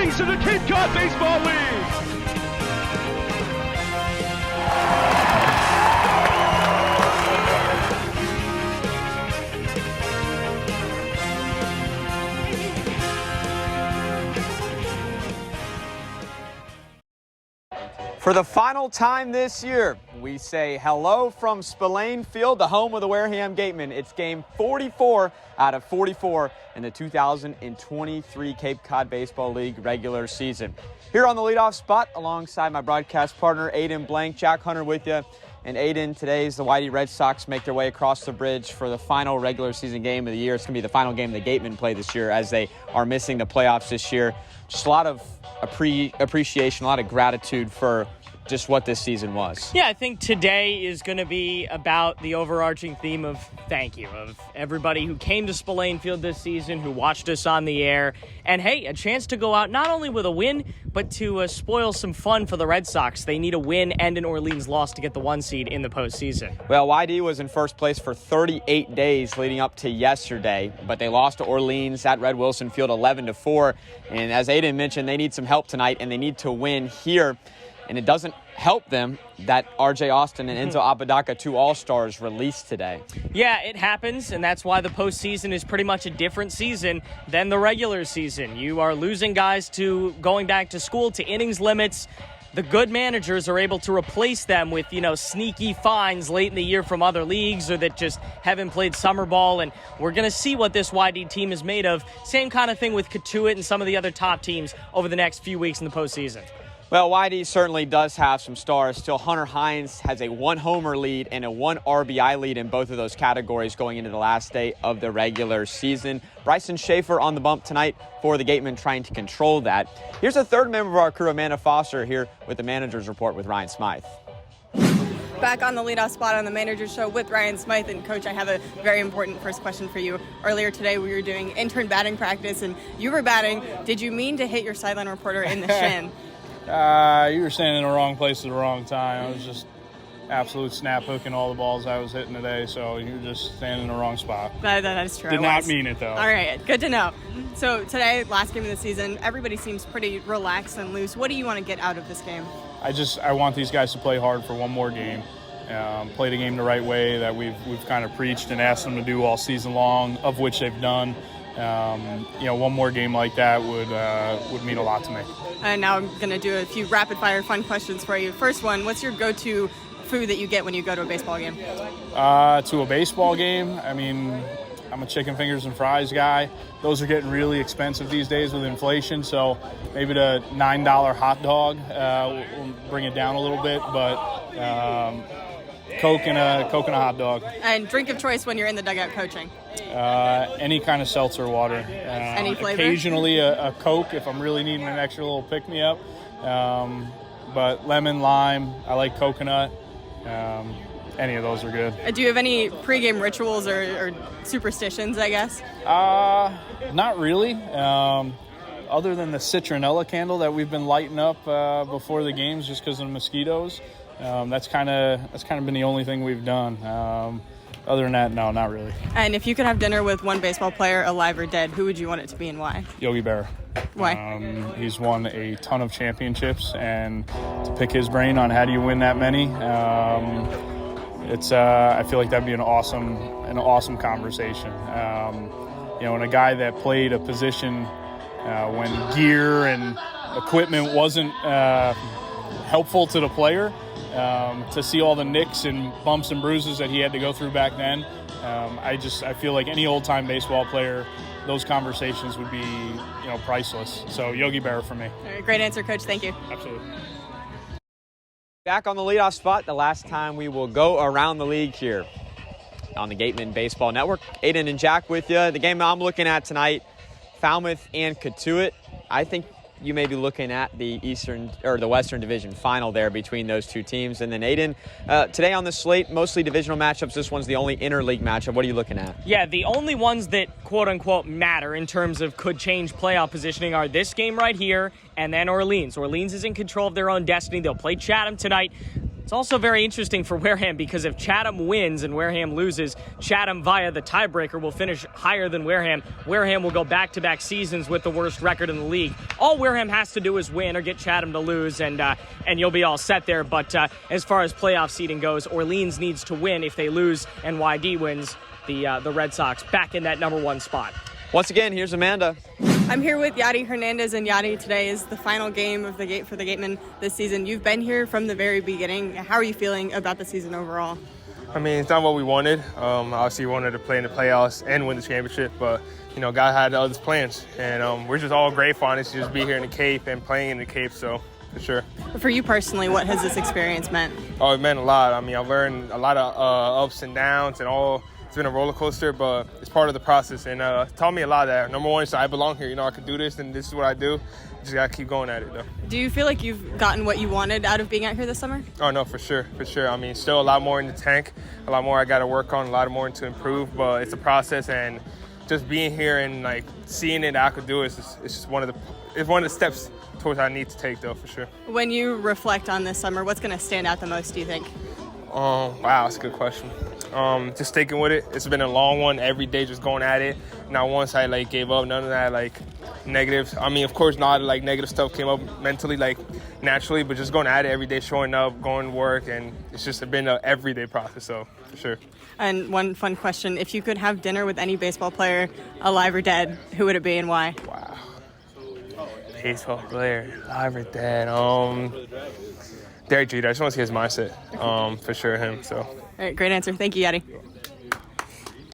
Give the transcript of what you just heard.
face of the Cape Cod Baseball League. For the final time this year, we say hello from Spillane Field, the home of the Wareham Gatemen. It's game 44 out of 44 in the 2023 Cape Cod Baseball League regular season. Here on the leadoff spot, alongside my broadcast partner, Aiden Blank, Jack Hunter with you. And Aiden, today's the Whitey Red Sox make their way across the bridge for the final regular season game of the year. It's going to be the final game the Gatemen play this year, as they are missing the playoffs this year. Just a lot of appreciation, a lot of gratitude for just what this season was. Yeah, I think today is going to be about the overarching theme of thank you, of everybody who came to Spillane Field this season, who watched us on the air, and hey, a chance to go out not only with a win, but to spoil some fun for the Red Sox. They need a win and an Orleans loss to get the 1 seed in the postseason. Well, YD was in first place for 38 days leading up to yesterday, but they lost to Orleans at Red Wilson Field 11-4. And as Aiden mentioned, they need some help tonight, and they need to win here. And it doesn't help them that R.J. Austin and Enzo Apodaca, 2 All-Stars, released today. Yeah, it happens, and that's why the postseason is pretty much a different season than the regular season. You are losing guys to going back to school, to innings limits. The good managers are able to replace them with, sneaky fines late in the year from other leagues or that just haven't played summer ball, and we're going to see what this YD team is made of. Same kind of thing with Katuitt and some of the other top teams over the next few weeks in the postseason. Well, YD certainly does have some stars. Still, Hunter Hines has a 1-homer lead and a 1 RBI lead in both of those categories going into the last day of the regular season. Bryson Schaefer on the bump tonight for the Gatemen, trying to control that. Here's a third member of our crew, Amanda Foster, here with the manager's report with Ryan Smyth. Back on the leadoff spot on the manager's show with Ryan Smyth. And Coach, I have a very important first question for you. Earlier today we were doing intern batting practice and you were batting. Did you mean to hit your sideline reporter in the shin? You were standing in the wrong place at the wrong time. I was just absolute snap hooking all the balls I was hitting today, so you were just standing in the wrong spot. That is true. Did not mean it, though. All right, good to know. So today, last game of the season, everybody seems pretty relaxed and loose. What do you want to get out of this game? I want these guys to play hard for one more game. Play the game the right way that we've kind of preached and asked them to do all season long, of which they've done. One more game like that would mean a lot to me. And now I'm going to do a few rapid-fire fun questions for you. First one, what's your go-to food that you get when you go to a baseball game? To a baseball game, I mean, I'm a chicken fingers and fries guy. Those are getting really expensive these days with inflation, so maybe the $9 hot dog will bring it down a little bit, but Coke and a hot dog. And drink of choice when you're in the dugout coaching? Any kind of seltzer water. Any flavor? Occasionally a Coke if I'm really needing an extra little pick-me-up. But lemon, lime, I like coconut. Any of those are good. Do you have any pregame rituals or superstitions, I guess? Not really. Other than the citronella candle that we've been lighting up before the games just because of the mosquitoes. That's kind of been the only thing we've done. Other than that, no, not really. And if you could have dinner with one baseball player, alive or dead, who would you want it to be and why? Yogi Berra. Why? He's won a ton of championships, and to pick his brain on how do you win that many, I feel like that'd be an awesome conversation. And a guy that played a position when gear and equipment wasn't helpful to the player. To see all the nicks and bumps and bruises that he had to go through back then, I feel like any old-time baseball player, those conversations would be, priceless. So Yogi Berra for me. All right, great answer, Coach. Thank you. Absolutely. Back on the leadoff spot, the last time we will go around the league here on the Gatemen Baseball Network. Aiden and Jack with you. The game I'm looking at tonight, Falmouth and Katuitt. I think you may be looking at the Western Division final there between those two teams. And then Aiden, today on the slate, mostly divisional matchups. This one's the only interleague matchup. What are you looking at? Yeah, the only ones that quote-unquote matter in terms of could change playoff positioning are this game right here and then Orleans. Orleans is in control of their own destiny. They'll play Chatham tonight. It's also very interesting for Wareham because if Chatham wins and Wareham loses, Chatham via the tiebreaker will finish higher than Wareham. Wareham will go back-to-back seasons with the worst record in the league. All Wareham has to do is win or get Chatham to lose, and you'll be all set there. But as far as playoff seeding goes, Orleans needs to win. If they lose and YD wins, the Red Sox back in that number 1 spot. Once again, here's Amanda. I'm here with Yadi Hernandez, and Yadi, today is the final game of the for the Gatemen this season. You've been here from the very beginning. How are you feeling about the season overall? I mean, it's not what we wanted. Obviously, we wanted to play in the playoffs and win the championship, but, God had other plans. And we're just all grateful, honestly, to just be here in the Cape and playing in the Cape, so for sure. For you personally, what has this experience meant? Oh, it meant a lot. I mean, I've learned a lot of ups and downs and all. It's been a roller coaster, but it's part of the process, and it taught me a lot there. Number one is I belong here. I can do this, and this is what I do. Just got to keep going at it, though. Do you feel like you've gotten what you wanted out of being out here this summer? Oh, no, for sure. I mean, still a lot more in the tank, a lot more I got to work on, a lot more to improve, but it's a process, and just being here and, seeing it I could do it, it's just one of the steps towards I need to take, though, for sure. When you reflect on this summer, what's going to stand out the most, do you think? Wow, that's a good question. Just sticking with it. It's been a long one. Every day just going at it. Not once I gave up. None of that negatives. I mean, of course, not negative stuff came up mentally naturally, but just going at it every day, showing up, going to work, and it's just been an everyday process. So for sure. And one fun question: if you could have dinner with any baseball player, alive or dead, who would it be and why? Wow. Baseball player, alive or dead. Derek Jeter. I just want to see his mindset. For sure, him. So. All right, great answer. Thank you, Yadi.